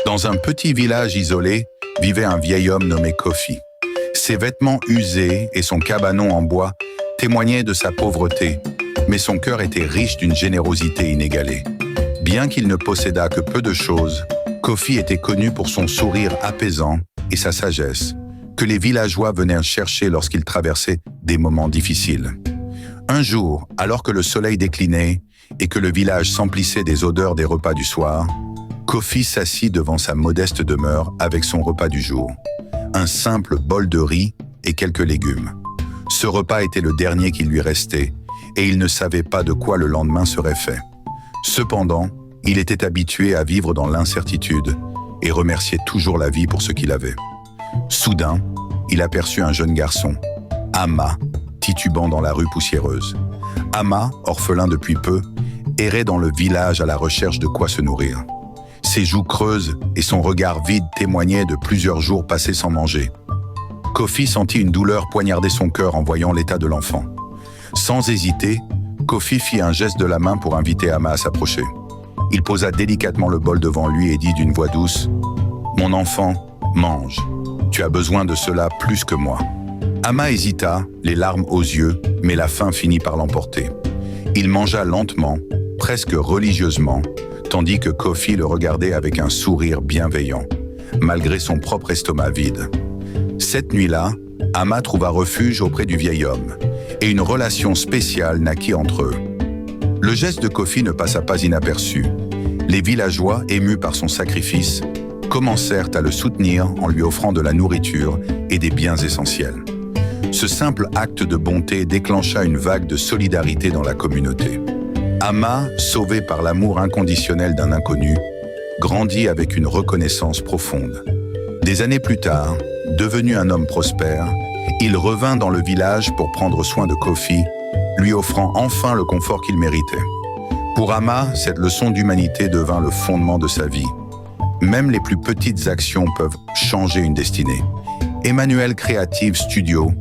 Dans un petit village isolé, vivait un vieil homme nommé Kofi. Ses vêtements usés et son cabanon en bois témoignaient de sa pauvreté, mais son cœur était riche d'une générosité inégalée. Bien qu'il ne possédât que peu de choses, Kofi était connu pour son sourire apaisant et sa sagesse, que les villageois venaient chercher lorsqu'ils traversaient des moments difficiles. Un jour, alors que le soleil déclinait et que le village s'emplissait des odeurs des repas du soir, Kofi s'assit devant sa modeste demeure avec son repas du jour. Un simple bol de riz et quelques légumes. Ce repas était le dernier qui lui restait et il ne savait pas de quoi le lendemain serait fait. Cependant, il était habitué à vivre dans l'incertitude et remerciait toujours la vie pour ce qu'il avait. Soudain, il aperçut un jeune garçon, Ama, titubant dans la rue poussiéreuse. Ama, orphelin depuis peu, errait dans le village à la recherche de quoi se nourrir. Ses joues creuses et son regard vide témoignaient de plusieurs jours passés sans manger. Kofi sentit une douleur poignarder son cœur en voyant l'état de l'enfant. Sans hésiter, Kofi fit un geste de la main pour inviter Ama à s'approcher. Il posa délicatement le bol devant lui et dit d'une voix douce « Mon enfant, mange. Tu as besoin de cela plus que moi. » Ama hésita, les larmes aux yeux, mais la faim finit par l'emporter. Il mangea lentement, presque religieusement, tandis que Kofi le regardait avec un sourire bienveillant, malgré son propre estomac vide. Cette nuit-là, Ama trouva refuge auprès du vieil homme, et une relation spéciale naquit entre eux. Le geste de Kofi ne passa pas inaperçu. Les villageois, émus par son sacrifice, commencèrent à le soutenir en lui offrant de la nourriture et des biens essentiels. Ce simple acte de bonté déclencha une vague de solidarité dans la communauté. Ama, sauvé par l'amour inconditionnel d'un inconnu, grandit avec une reconnaissance profonde. Des années plus tard, devenu un homme prospère, il revint dans le village pour prendre soin de Kofi, lui offrant enfin le confort qu'il méritait. Pour Ama, cette leçon d'humanité devint le fondement de sa vie. Même les plus petites actions peuvent changer une destinée. Emmanuel Creative Studio